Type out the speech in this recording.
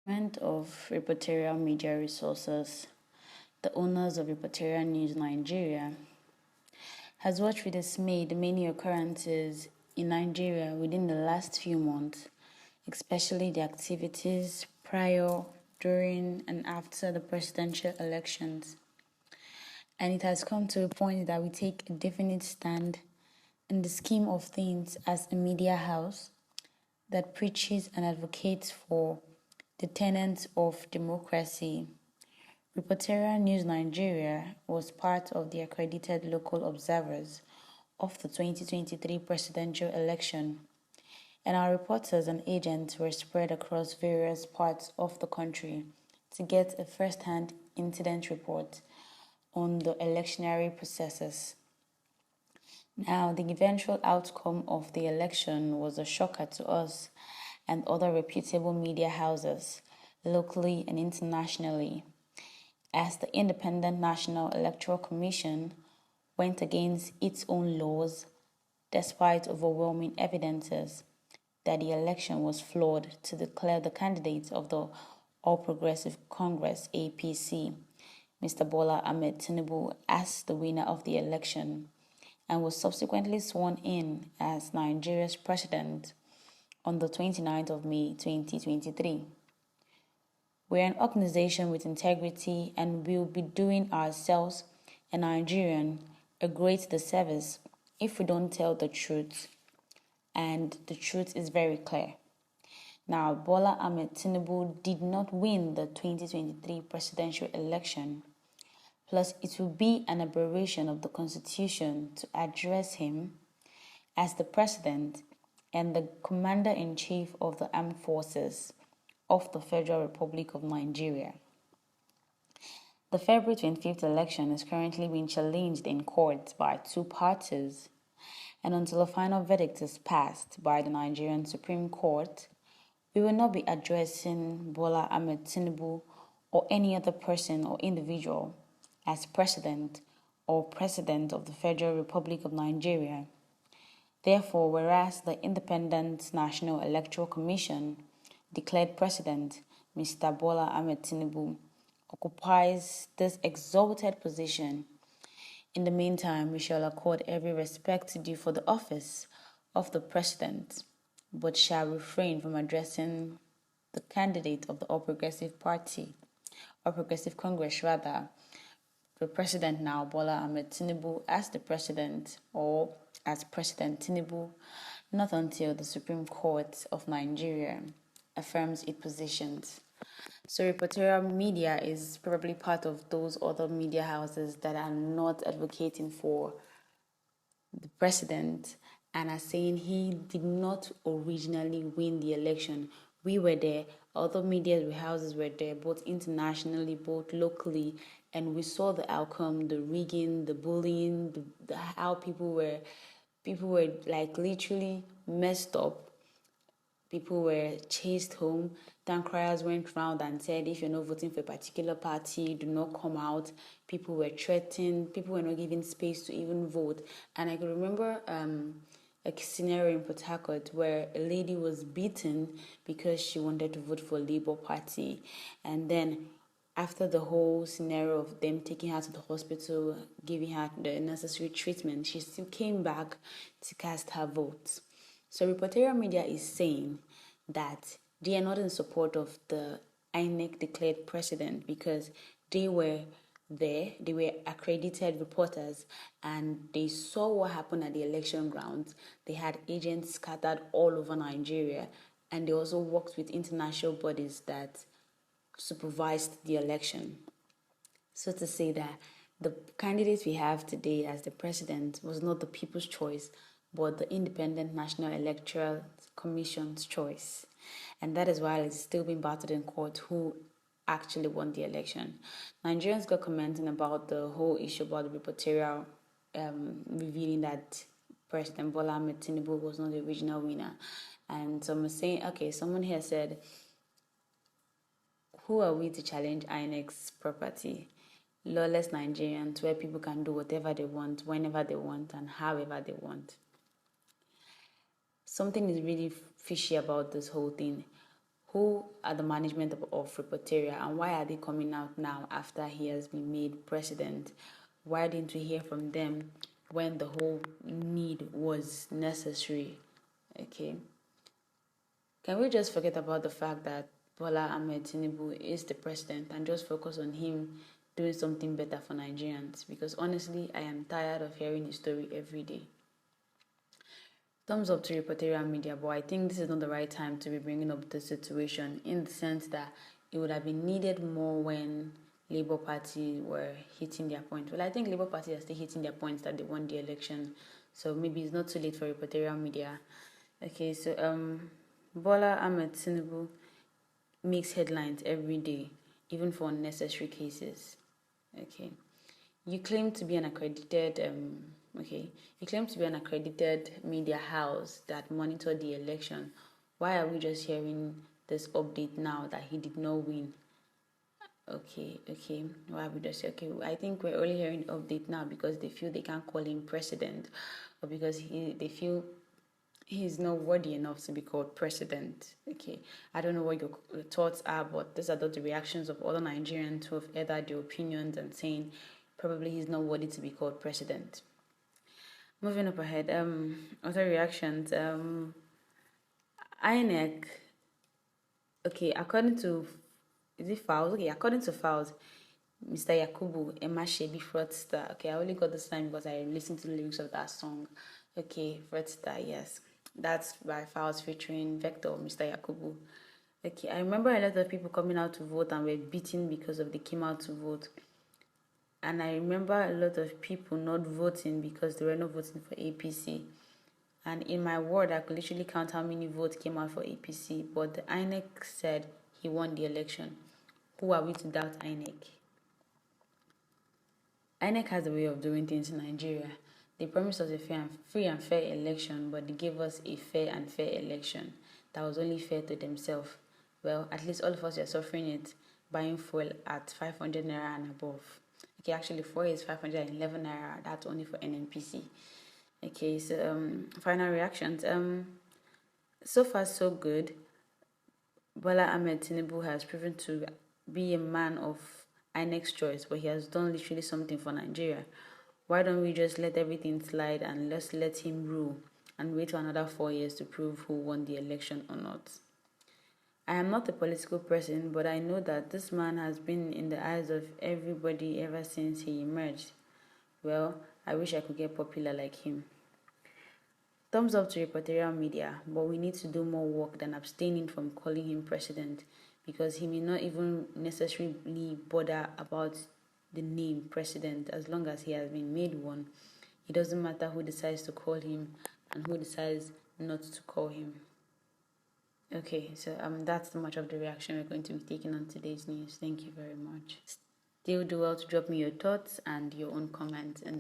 Management of reporterial media resources, the owners of Reporterial News Nigeria, has watched with dismay the many occurrences in Nigeria within the last few months, especially the activities prior, during, and after the presidential elections. And it has come to a point that we take a definite stand in the scheme of things as a media house that preaches and advocates for the tenets of democracy. Reporterial News Nigeria was part of the accredited local observers of the 2023 presidential election, and our reporters and agents were spread across various parts of the country to get a first-hand incident report on the electionary processes. Now, the eventual outcome of the election was a shocker to us and other reputable media houses, locally and internationally, as the Independent National Electoral Commission went against its own laws despite overwhelming evidences that the election was flawed to declare the candidate of the All Progressive Congress APC, Mr. Bola Ahmed Tinubu, as the winner of the election, and was subsequently sworn in as Nigeria's president on the 29th of May 2023. We're an organization with integrity and will be doing ourselves and Nigerian a great disservice if we don't tell the truth. And the truth is very clear. Now, Bola Ahmed Tinubu did not win the 2023 presidential election. Plus, it will be an aberration of the Constitution to address him as the President and the Commander-in-Chief of the Armed Forces of the Federal Republic of Nigeria. The February 25th election is currently being challenged in court by two parties, and until a final verdict is passed by the Nigerian Supreme Court, we will not be addressing Bola Ahmed Tinubu or any other person or individual as President or President of the Federal Republic of Nigeria. Therefore, whereas the Independent National Electoral Commission declared President Mr. Bola Ahmed Tinubu occupies this exalted position, in the meantime, we shall accord every respect due for the office of the President, but shall refrain from addressing the candidate of the All Progressive Party, or Progressive Congress rather, the President now, Bola Ahmed Tinubu, as the President or as President Tinubu, not until the Supreme Court of Nigeria affirms its positions. So reporterial media is probably part of those other media houses that are not advocating for the president and are saying he did not originally win the election. We were there, other media houses were there, both internationally, both locally, and we saw the outcome, the rigging, the bullying, how people were like literally messed up. People were chased home. Town criers went round and said, if you're not voting for a particular party, do not come out. People were threatened. People were not given space to even vote. And I can remember a scenario in Port Harcourt where a lady was beaten because she wanted to vote for Labour Party. And then after the whole scenario of them taking her to the hospital, giving her the necessary treatment, she still came back to cast her vote. So reporterial media is saying that they are not in support of the INEC declared president because they were there, they were accredited reporters, and they saw what happened at the election grounds. They had agents scattered all over Nigeria, and they also worked with international bodies that supervised the election. So to say that the candidate we have today as the president was not the people's choice, but the Independent National Electoral Commission's choice. And that is why it's still being battled in court who actually won the election. Nigerians got commenting about the whole issue about the reporterial revealing that President Bola Ahmed Tinubu was not the original winner. And someone was saying, okay, someone here said, who are we to challenge INEC's property? Lawless Nigerians where people can do whatever they want, whenever they want, and however they want. Something is really fishy about this whole thing. who are the management of Reporteria, and why are they coming out now after he has been made president? Why didn't we hear from them when the whole need was necessary? Okay. Can we just forget about the fact that Bola Ahmed Tinubu is the president and just focus on him doing something better for Nigerians? Because honestly, I am tired of hearing his story every day. Thumbs up to Reporterial media, but I think this is not the right time to be bringing up the situation, in the sense that it would have been needed more when Labour Party were hitting their point. Well, I think Labour Party are still hitting their points that they won the election, so maybe it's not too late for Reporterial media. Okay, so Bola Ahmed Tinubu makes headlines every day, even for unnecessary cases. Okay, you claim to be an accredited media house that monitored the election. Why are we just hearing this update now that he did not win? Okay. Why are we just I think we're only hearing the update now because they feel they can't call him president, or because they feel he's not worthy enough to be called president. Okay, I don't know what your thoughts are, but these are the reactions of other Nigerians who have aired their opinions and saying probably he's not worthy to be called president. Moving up ahead, other reactions. INEC. Okay, according to files? Okay, according to files, Mr. Yakubu Emma Shebi Fraudster. Okay, I only got this time because I listened to the lyrics of that song. Okay, Fraudster, yes. That's by files featuring Vector, Mr. Yakubu. Okay, I remember a lot of people coming out to vote and were beaten because of they came out to vote. And I remember a lot of people not voting because they were not voting for APC. And in my ward, I could literally count how many votes came out for APC. But the INEC said he won the election. Who are we to doubt INEC? INEC has a way of doing things in Nigeria. They promised us a free and fair election, but they gave us a fair and fair election that was only fair to themselves. Well, at least all of us are suffering it, buying fuel at 500 naira and above. Okay, actually, fuel is 511 naira. That's only for NNPC. Okay, so final reactions. So far so good. Bola Ahmed Tinubu has proven to be a man of INEC's choice, but he has done literally something for Nigeria. Why don't we just let everything slide and let's let him rule and wait for another 4 years to prove who won the election or not? I am not a political person, but I know that this man has been in the eyes of everybody ever since he emerged. Well, I wish I could get popular like him. Thumbs up to Reporterial media, but we need to do more work than abstaining from calling him president, because he may not even necessarily bother about the name president as long as he has been made one. It doesn't matter who decides to call him and who decides not to call him. Okay, so that's much of the reaction we're going to be taking on today's news. Thank you very much. Still do well to drop me your thoughts and your own comments in the